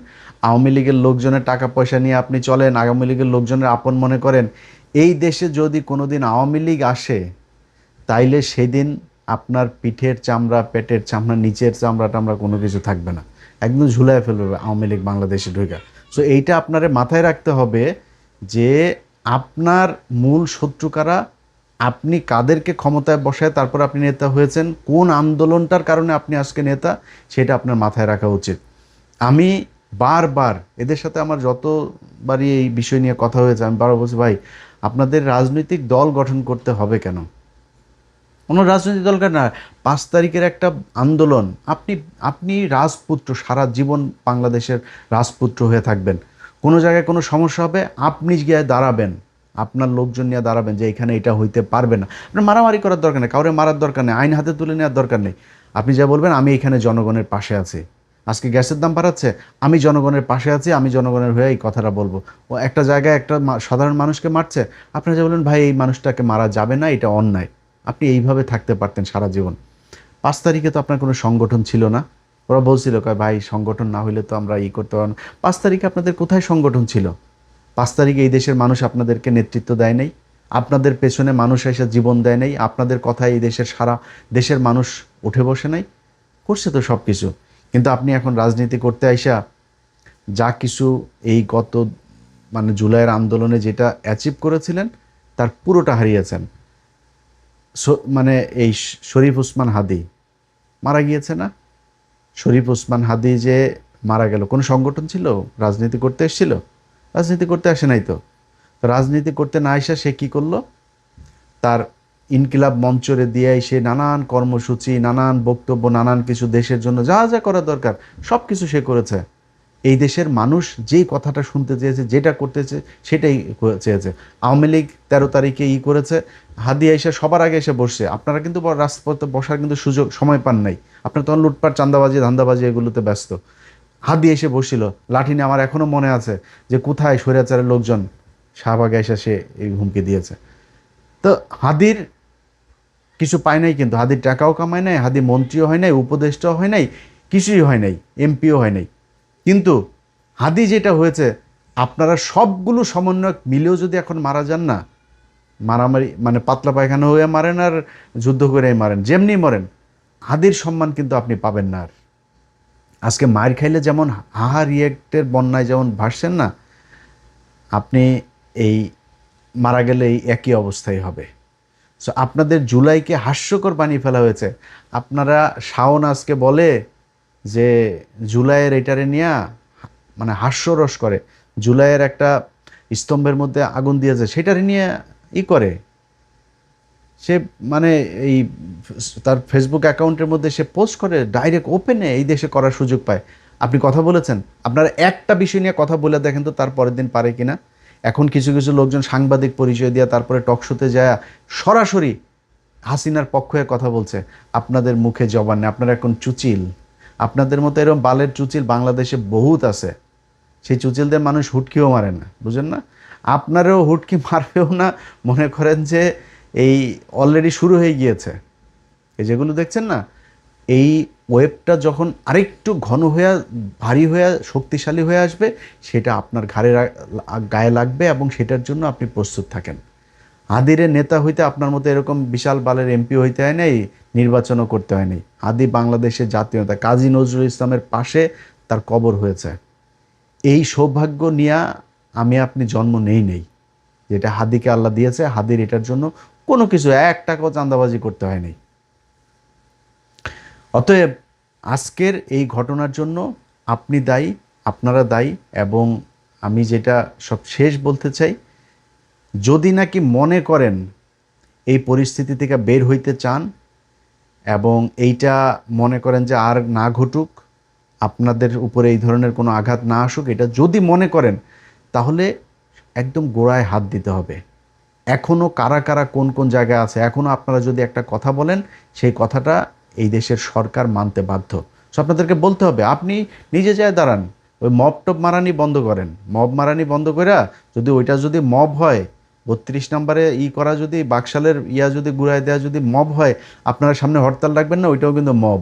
আওয়ামী লীগের লোকজনের টাকা পয়সা নিয়ে আপনি চলেন, আওয়ামী লীগের লোকজনের আপন মনে করেন, এই দেশে যদি কোনোদিন আওয়ামী লীগ আসে তাইলে সেদিন আপনার পিঠের চামড়া, পেটের চামড়া, নিচের চামড়া টামড়া কোনো কিছু থাকবে না, একদম ঝুলাই ফেলবে আওয়ামী লীগ বাংলাদেশে ঢুকে। সো এইটা আপনারে মাথায় রাখতে হবে যে আপনার মূল শত্রু কারা, আপনি কাদেরকে ক্ষমতায় বসায় তারপর আপনি নেতা হয়েছেন, কোন আন্দোলনটার কারণে আপনি আজকে নেতা, সেটা আপনার মাথায় রাখা উচিত। আমি বারবার এদের সাথে আমার যতবারই এই বিষয় নিয়ে কথা হয়েছে আমি বারবার বলছি, ভাই আপনাদের রাজনৈতিক দল গঠন করতে হবে কেন? কোনো রাজনৈতিক দলকে না, 5 তারিখের একটা আন্দোলন, আপনি আপনি রাজপুত্র, সারা জীবন বাংলাদেশের রাজপুত্র হয়ে থাকবেন। কোনো জায়গায় কোনো সমস্যা হবে আপনি গিয়ে দাঁড়াবেন, আপনার লোকজন নিয়ে দাঁড়াবেন যে এখানে এটা হইতে পারবে না। আপনার মারামারি করার দরকার নেই, কাউরে মারার দরকার নেই, আইন হাতে তুলে নেওয়ার দরকার নেই। আপনি যা বলবেন আমি এখানে জনগণের পাশে আছি, আজকে গ্যাসের দাম বাড়াচ্ছে, আমি জনগণের পাশে আছি, আমি জনগণের হয়ে এই কথাটা বলবো। ও একটা জায়গায় একটা সাধারণ মানুষকে মারছে, আপনারা যা বলবেন ভাই এই মানুষটাকে মারা যাবে না, এটা অন্যায়, আপনি এইভাবে থাকতে পারতেন সারা জীবন। 5 তারিখে তো আপনার কোনো সংগঠন ছিল না। ওরা বলছিল কয় ভাই সংগঠন না হইলে তো আমরা করতে পারব না। 5 তারিখে আপনাদের কোথায় সংগঠন ছিল? 5 তারিখে এই দেশের মানুষ আপনাদেরকে নেতৃত্ব দেয় নাই, আপনাদের পেছনে মানুষ এসে জীবন দেয় নাই, আপনাদের কথায় এই দেশের সারা দেশের মানুষ উঠে বসে নাই, করছে তো সব কিছু। কিন্তু আপনি এখন রাজনীতি করতে আইসা যা কিছু এই গত মানে জুলাইয়ের আন্দোলনে যেটা অ্যাচিভ করেছিলেন তার পুরোটা হারিয়েছেন। মানে এই শরীফ ওসমান হাদি মারা গিয়েছে না, শরীফ ওসমান হাদি যে মারা গেল, কোনো সংগঠন ছিল? রাজনীতি করতে এসেছিল? রাজনীতি করতে আসে নাই তো। রাজনীতি করতে না আসা সে কী করলো? তার ইনকিলাব মঞ্চরে দিয়ে সে নানান কর্মসূচি, নানান বক্তব্য, নানান কিছু দেশের জন্য যা যা করা দরকার সব কিছু সে করেছে। এই দেশের মানুষ যেই কথাটা শুনতে চেয়েছে, যেটা করতে সেটাই চেয়েছে। আওয়ামী লীগ 13 তারিখে করেছে, হাদি এসে সবার আগে এসে বসছে, আপনারা কিন্তু রাজপথে বসার কিন্তু সুযোগ সময় পান নাই, আপনারা তখন লুটপাট, চাঁদাবাজি, ধান্দাবাজি এগুলোতে ব্যস্ত। হাদি এসে বসছিল, লাঠি নিয়ে, আমার এখনও মনে আছে যে কোথায় স্বৈরাচারের লোকজন শাহবাগে এসে সে এই হুমকি দিয়েছে। তো হাদির কিছু পায় নাই, কিন্তু হাদির টাকাও কামায় নাই, হাদি মন্ত্রীও হয় নাই, উপদেষ্টাও হয় নাই, কিছুই হয় নাই, এমপিও হয় নাই। কিন্তু হাদি যেটা হয়েছে, আপনারা সবগুলো সমন্বয়ক মিলেও যদি এখন মারা যান না, মারামারি মানে পাতলা পায়খানা হয়ে মারেন আর যুদ্ধ করে মারেন, যেমনি মরেন, হাদির সম্মান কিন্তু আপনি পাবেন না আর। আজকে মার খাইলে যেমন হাহা রিয়েক্টের বন্যায় যেমন ভাসছেন না, আপনি এই মারা গেলে এই একই অবস্থাই হবে। সো আপনাদের জুলাইকে হাস্যকর বানিয়ে ফেলা হয়েছে। আপনারা শাওন আজকে বলে যে জুলাইয়ের এটারে নিয়ে মানে হাস্যরস করে, জুলাইয়ের একটা স্তম্ভের মধ্যে আগুন দিয়েছে সেটারে নিয়ে করে সে মানে এই তার ফেসবুক অ্যাকাউন্টের মধ্যে সে পোস্ট করে, ডাইরেক্ট ওপেনে এই দেশে করার সুযোগ পায়। আপনি কথা বলেছেন, আপনারা একটা বিষয় নিয়ে কথা বলে দেখেন তো তার পরের দিন পারে কিনা। এখন কিছু কিছু লোকজন সাংবাদিক পরিচয় দিয়ে তারপরে টকশোতে যায় সরাসরি হাসিনার পক্ষ হয়ে কথা বলছে। আপনাদের মুখে জবান নেই, আপনারা এখন চুচিল। আপনাদের মতো এরকম বালের চুচিল বাংলাদেশে বহুত আছে। সেই চুচিলদের মানুষ হুটকিও মারে না, বুঝেন না? আপনারও হুটকি মারবেও না। মনে করেন যে এই অলরেডি শুরু হয়ে গিয়েছে। এই যেগুলো দেখছেন না, এই ওয়েবটা যখন আরেকটু ঘন হয়ে ভারী হয়ে শক্তিশালী হয়ে আসবে, সেটা আপনার গায়ে লাগবে এবং সেটার জন্য আপনি প্রস্তুত থাকেন। হাদিরে নেতা হইতে আপনার মতো এরকম বিশাল বালের এমপি হইতে হয় নাই, নির্বাচনও করতে হয় নাই। হাদি বাংলাদেশের জাতীয় নেতা, কাজী নজরুল ইসলামের পাশে তার কবর হয়েছে। এই সৌভাগ্য নিয়ে আমি আপনি জন্ম নেই, যেটা হাদিকে আল্লাহ দিয়েছে। হাদির এটার জন্য কোনো কিছু 1 টাকাও চাঁদাবাজি করতে হয়নি। অতএব আজকের এই ঘটনার জন্য আপনি দায়ী, আপনারা দায়ী। এবং আমি যেটা সব শেষ বলতে চাই, যদি নাকি মনে করেন এই পরিস্থিতি থেকে বের হইতে চান এবং এইটা মনে করেন যে আর না ঘটুক, আপনাদের উপরে এই ধরনের কোনো আঘাত না আসুক, এটা যদি মনে করেন, তাহলে একদম গোড়ায় হাত দিতে হবে। এখনও কারা কারা কোন কোন জায়গায় আছে, এখনও আপনারা যদি একটা কথা বলেন, সেই কথাটা এই দেশের সরকার মানতে বাধ্য। সো আপনাদেরকে বলতে হবে, আপনি নিজে যায় দাঁড়ান, ওই মব টপ মারানি বন্ধ করেন। মব মারানি বন্ধ করে যদি ওইটা যদি মব হয়, 32 নম্বরে করা যদি বাকশালের যদি ঘুরায় দেওয়া যদি মব হয়, আপনারা সামনে হরতাল রাখবেন না, ওইটাও কিন্তু মব।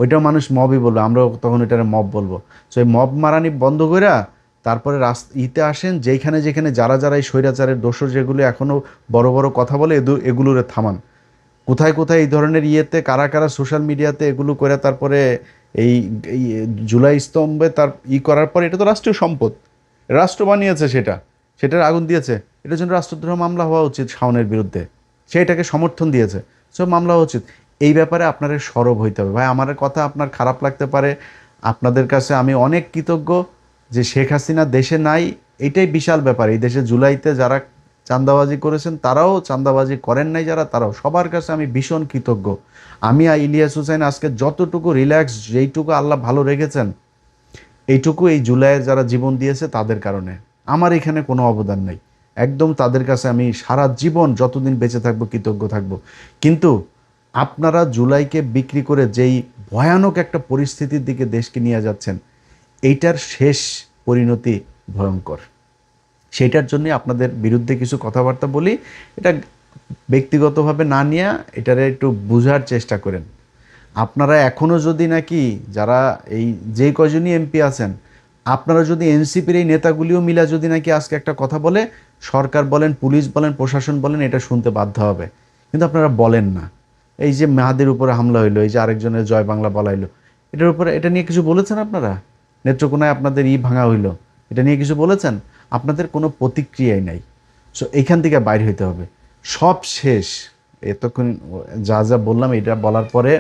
ওইটাও মানুষ মবই বলবো, আমরাও তখন ওইটারে মব বলবো। সো এই মব মারানি বন্ধ করে তারপরে আসেন, যেখানে যেখানে যারা যারা এই স্বৈরাচারের দোষর যেগুলো এখনও বড় বড় কথা বলে, এগুলোরে থামান। কোথায় কোথায় এই ধরনের কারা কারা সোশ্যাল মিডিয়াতে এগুলো করে তারপরে এই এই জুলাই স্তম্ভে তার করার পর, এটা তো রাষ্ট্রীয় সম্পদ, রাষ্ট্র বানিয়েছে, সেটার আগুন দিয়েছে, এটার জন্য রাষ্ট্রদ্রোহ মামলা হওয়া উচিত শাওনের বিরুদ্ধে। সে এটাকে সমর্থন দিয়েছে, সব মামলা হওয়া উচিত। এই ব্যাপারে আপনাদের সরব হইতে হবে। ভাই, আমার কথা আপনার খারাপ লাগতে পারে, আপনাদের কাছে আমি অনেক কৃতজ্ঞ যে শেখ হাসিনা দেশে নাই। এইটাই বিশাল ব্যাপার। এই দেশে জুলাইতে যারা চাঁদাবাজি করেছেন, তারাও চাঁদাবাজি করেন নাই যারা, তারাও, সবার কাছে আমি ভীষণ কৃতজ্ঞ। আমি ইলিয়াস হোসেন আজকে যতটুকু রিল্যাক্স, যেইটুকু আল্লাহ ভালো রেখেছেন, এইটুকু এই জুলাইয়ের যারা জীবন দিয়েছে তাদের কারণে। আমার এখানে কোনো অবদান নেই, একদম তাদের কাছে আমি সারা জীবন যতদিন বেঁচে থাকবো কৃতজ্ঞ থাকব। কিন্তু আপনারা জুলাইকে বিক্রি করে যেই ভয়ানক একটা পরিস্থিতির দিকে দেশকে নিয়ে যাচ্ছেন, এইটার শেষ পরিণতি ভয়ঙ্কর। সেইটার জন্যে আপনাদের বিরুদ্ধে কিছু কথাবার্তা বলি। এটা ব্যক্তিগতভাবে না নিয়ে এটারে একটু বোঝার চেষ্টা করেন। আপনারা এখনও যদি নাকি যারা এই যে কয়জনই এমপি আছেন, আপনারা যদি এনসিপির এই নেতাগুলিও মিলা যদি নাকি আজকে একটা কথা বলে, সরকার বলেন, পুলিশ বলেন, প্রশাসন বলেন, এটা শুনতে বাধ্য হবে। কিন্তু আপনারা বলেন না। এই যে মেহাদির উপরে হামলা হইলো, এই যে আরেকজনের জয় বাংলা বলাইলো, এটার উপরে, এটা নিয়ে কিছু বলেছেন আপনারা? নেত্রকোনায় আপনাদের ভাঙা হইলো, এটা নিয়ে কিছু বলেছেন? আপনাদের কোনো প্রতিক্রিয়াই নাই। সো এইখান থেকে বাইর হইতে হবে। সব শেষ। এতক্ষণ যা যা বললাম, এটা বলার পরে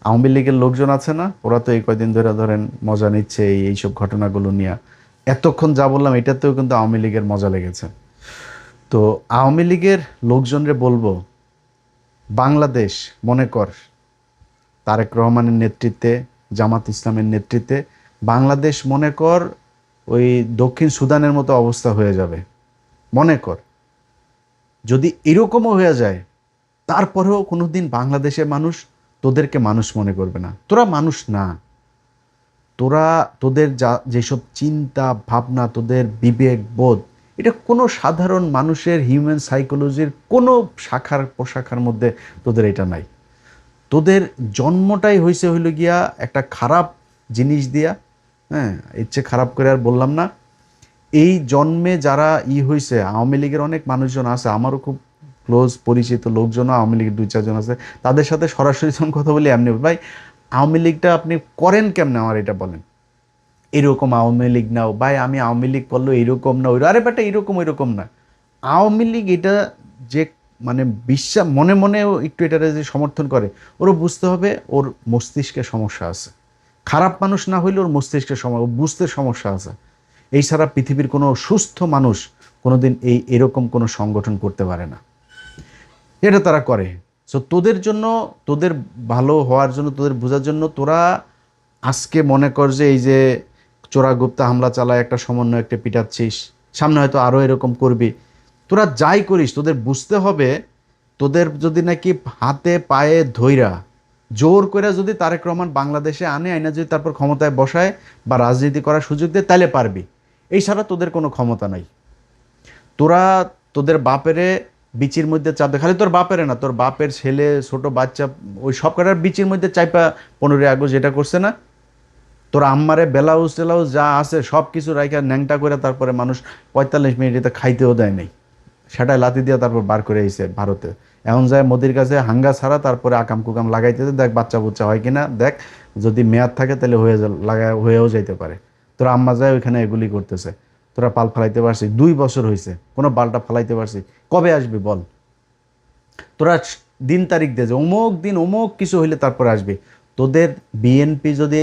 আওয়ামী লীগের লোকজন আছে না, ওরা তো এই কয়দিন ধরে ধরেন মজা নিচ্ছে এইসব ঘটনাগুলো নিয়ে। এতক্ষণ যা বললাম এটাতেও কিন্তু আওয়ামী লীগের মজা লেগেছে। তো আওয়ামী লীগের লোকজনরে বলবো, বাংলাদেশ মনে কর তারেক রহমানের নেতৃত্বে, জামাত ইসলামের নেতৃত্বে বাংলাদেশ মনে কর ওই দক্ষিণ সুদানের মতো অবস্থা হয়ে যাবে। মনে কর যদি এরকমও হয়ে যায়, তারপরেও কোনো দিন বাংলাদেশের মানুষ তোদেরকে মানুষ মনে করবে না। তোরা মানুষ না। তোদের যেসব চিন্তা ভাবনা, তোদের বিবেক বোধ, এটা কোনো সাধারণ মানুষের হিউম্যান সাইকোলজির কোনো শাখার প্রশাখার মধ্যে তোদের এটা নাই। তোদের জন্মটাই হইল গিয়া একটা খারাপ জিনিস দিয়া। হ্যাঁ, ইচ্ছে খারাপ করে আর বললাম না। এই জন্মে যারা হয়েছে, আওয়ামী লীগের অনেক মানুষজন আছে, আমারও খুব ক্লোজ পরিচিত লোকজনও আওয়ামী লীগের 2-4 জন আছে, তাদের সাথে সরাসরি যখন কথা বলি এমনি, ভাই আওয়ামী লীগটা আপনি করেন কেমনে আমার এটা বলেন। এরকম আওয়ামী লীগ নাও ভাই, আমি আওয়ামী লীগ করলো এরকম না ওই, আরে বেটা এরকম ওইরকম না। আওয়ামী লীগ এটা যে মানে বিশ্বাস মনে মনেও একটু এটারে যে সমর্থন করে, ওরও বুঝতে হবে ওর মস্তিষ্কে সমস্যা আছে। খারাপ মানুষ না হইলে ওর মস্তিষ্কের বুঝতে সমস্যা আছে। এই ছাড়া পৃথিবীর কোনো সুস্থ মানুষ কোনোদিন এরকম কোনো সংগঠন করতে পারে না। এটা তারা করে। সো তোদের জন্য, তোদের ভালো হওয়ার জন্য, তোদের বোঝার জন্য, তোরা আজকে মনে কর যে এই যে চোরাগুপ্তা হামলা চালায় একটা সমন্বয়ককে পিটাচ্ছিস, সামনে হয়তো আরও এরকম করবি। তোরা যাই করিস তোদের বুঝতে হবে, তোদের যদি নাকি হাতে পায়ে ধইরা জোর করে যদি তারেক রহমান বাংলাদেশে আনে, আইনা যদি তারপর ক্ষমতায় বসায় বা রাজনীতি করার সুযোগ দেয়, তাহলে পারবি। এই ছাড়া তোদের কোনো ক্ষমতা নাই। তোরা তোদের বাপেরে বিচির মধ্যে চাপ দে, খালি তোর বাপেরে না, তোর বাপের ছেলে ছোট বাচ্চা ওই সব কটার বিচির মধ্যে চাইপা 15 আগস্ট যেটা করছে না, তোর আম্মারে ব্লাউজ টেলাউজ যা আছে সব কিছু রাইখা ন্যাংটা করে তারপরে মানুষ 45 মিনিটে খাইতেও দেয় নাই, সেটাই লাতি দিয়ে তারপর বার করে আইছে ভারতে। এখন যায় মোদির কাছে হাঙ্গা ছাড়া তারপরে আকাম কুকাম লাগাইতে দেখ বাচ্চা বুচ্চা হয় কিনা দেখ, যদি মেয়াদ থাকে তাহলে হয়েও যাইতে পারে। তোরা আম্মা যায় ওইখানে এগুলি করতেছে, তোরা পাল ফালাইতে পারছিস 2 বছর হয়েছে, কোনো পালটা ফালাইতে পারছিস? কবে আসবি বল? তোরা দিন তারিখ দে যে অমুক দিন অমুক কিছু হইলে তারপরে আসবি। তোদের বিএনপি যদি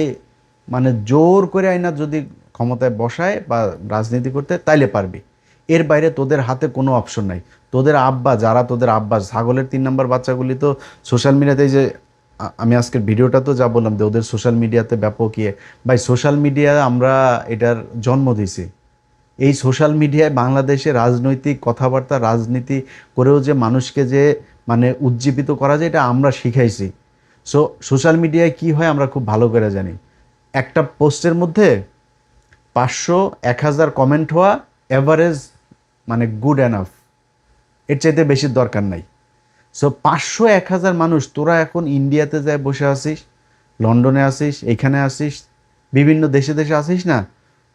মানে জোর করে আইনা যদি ক্ষমতায় বসায় বা রাজনীতি করতে, তাইলে পারবি। এর বাইরে তোদের হাতে কোনো অপশন নাই। তোদের আব্বা যারা, তোদের আব্বা ছাগলের 3 নম্বর বাচ্চাগুলি তো সোশ্যাল মিডিয়াতে, যে আমি আজকের ভিডিওটা তো যা বললাম যে ওদের সোশ্যাল মিডিয়াতে ব্যাপক ইয়ে, ভাই সোশ্যাল মিডিয়া আমরা এটার জন্ম দিয়েছি। এই সোশ্যাল মিডিয়ায় বাংলাদেশে রাজনৈতিক কথাবার্তা রাজনীতি করেও যে মানুষকে যে মানে উজ্জীবিত করা যায়, এটা আমরা শিখাইছি। সো সোশ্যাল মিডিয়ায় কি হয় আমরা খুব ভালো করে জানি। একটা পোস্টের মধ্যে 500-1000 কমেন্ট হওয়া এভারেজ মানে গুড এনাফ, এর চাইতে বেশি দরকার নাই। সো 500-1000 মানুষ, তোরা এখন ইন্ডিয়াতে যায় বসে আসিস, লন্ডনে আসিস, এখানে আসিস, বিভিন্ন দেশে দেশে আসিস না,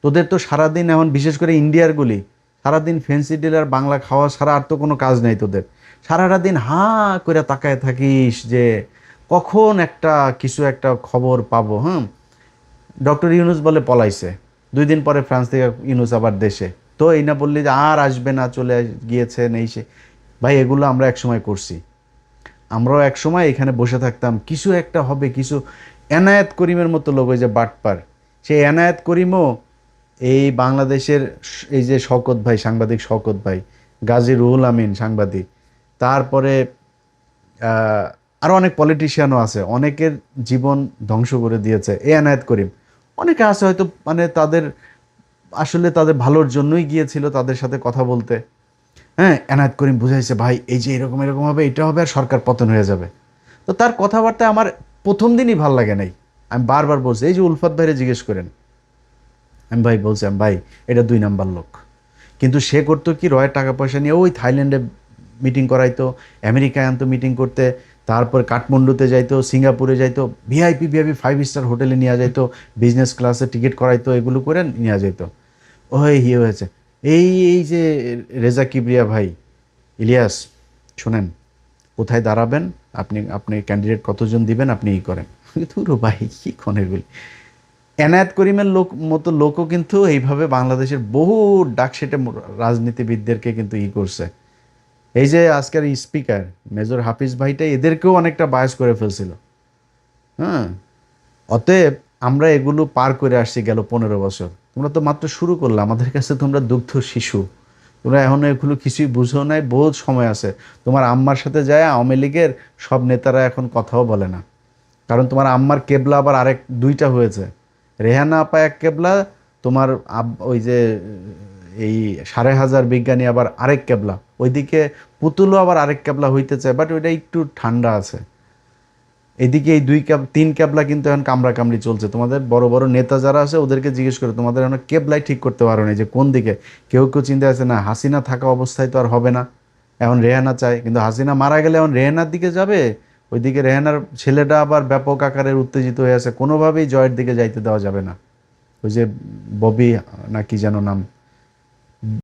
তোদের তো সারাদিন এখন বিশেষ করে ইন্ডিয়ারগুলি সারাদিন ফ্যান্সি ডিলার বাংলা খাওয়া ছাড়া আর তো কোনো কাজ নেই তোদের। সারাটা দিন হাঁ করে তাকায় থাকিস যে কখন একটা কিছু একটা খবর পাবো। ডক্টর ইউনুস বলে পলাইছে, 2 দিন পরে ফ্রান্স থেকে ইউনুস আবার দেশে, তো এই না বললি যে আর আসবে না চলে গিয়েছে নেই সে। ভাই এগুলো আমরা একসময় করছি, আমরাও একসময় এখানে বসে থাকতাম কিছু একটা হবে কিছু। এনায়েত করিমের মতো লোক, ওই যে বাটপার, সেই এনায়েত করিমও এই বাংলাদেশের এই যে শওকত ভাই সাংবাদিক, শওকত ভাই, গাজী রুহুল আমিন সাংবাদিক, তারপরে আরও অনেক পলিটিশিয়ানও আছে, অনেকের জীবন ধ্বংস করে দিয়েছে এই এনায়েত করিম। অনেকে আছে হয়তো মানে তাদের আসলে তাদের ভালোর জন্যই গিয়েছিল তাদের সাথে কথা বলতে। এনায়েত করিম বুঝাইছে ভাই এই যে এরকম এরকম হবে, এটা হবে আর সরকার পতন হয়ে যাবে। তো তার কথাবার্তা আমার প্রথম দিনই ভাল লাগে নাই। আমি বারবার বলছি, এই যে উলফাত ভাইরে জিজ্ঞেস করেন, আমি ভাই বলছিলাম ভাই এটা 2 নাম্বার লোক। কিন্তু সে করতো কি, রয়ের টাকা পয়সা নিয়ে ওই থাইল্যান্ডে মিটিং করাইতো, আমেরিকায় আনতো মিটিং করতে, তারপর কাঠমান্ডুতে যাইতো, সিঙ্গাপুরে যাইতো, ভিআইপি 5 স্টার হোটেলে নিয়ে যাইতো, বিজনেস ক্লাসে টিকিট করাইতো, এগুলো করে নিয়ে যাইতো। ওই হয়েছে এই এই যে রেজা কিবরিয়া ভাই, ইলিয়াস শোনেন, কোথায় দাঁড়াবেন আপনি, আপনি ক্যান্ডিডেট কতজন দিবেন আপনি করেন। ধুরো ভাই কী ক্ষণ এগুলি। এনায়েত করিমের মতো লোকও কিন্তু এইভাবে বাংলাদেশের বহু ডাকসেটে রাজনীতিবিদদেরকে কিন্তু করছে। এই যে আজকের স্পিকার মেজর হাফিজ ভাইটা এদেরকেও অনেকটা বায়াস করে ফেলছিল। অতএব আমরা এগুলো পার করে আসছি গেল 15 বছর। তোমরা তো মাত্র শুরু করলে, আমাদের কাছে তোমরা দুগ্ধ শিশু, তোমরা এখনও এগুলো কিছুই বুঝো নাই, বহুত সময় আছে। তোমার আম্মার সাথে যায় আওয়ামী লীগের সব নেতারা এখন কথাও বলে না, কারণ তোমার আম্মার কেবলা আবার আরেক 2টা হয়েছে। রেহানা আপা এক কেবলা, তোমার ওই যে এই 5,500 বিজ্ঞানী আবার আরেক কেবলা, ওইদিকে পুতুলও আবার আরেক কেবলা হইতে চায়, বাট ওইটা একটু ঠান্ডা আছে। এদিকে এই 3 কেবলা কিন্তু এখন কামড়াকামড়ি চলছে। তোমাদের বড় বড় নেতা যারা আছে ওদেরকে জিজ্ঞেস করে, তোমাদের এখন কেবলাই ঠিক করতে পারো না যে কোন দিকে। কেউ কেউ চিন্তা আছে না হাসিনা থাকা অবস্থায় তো আর হবে না, এখন রেহানা চায়, কিন্তু হাসিনা মারা গেলে এখন রেহানার দিকে যাবে। ওইদিকে রেহানার ছেলেটা আবার ব্যাপক আকারের উত্তেজিত হয়ে আছে, কোনোভাবেই জয়ের দিকে যাইতে দেওয়া যাবে না। ওই যে ববি না কি যেন নাম,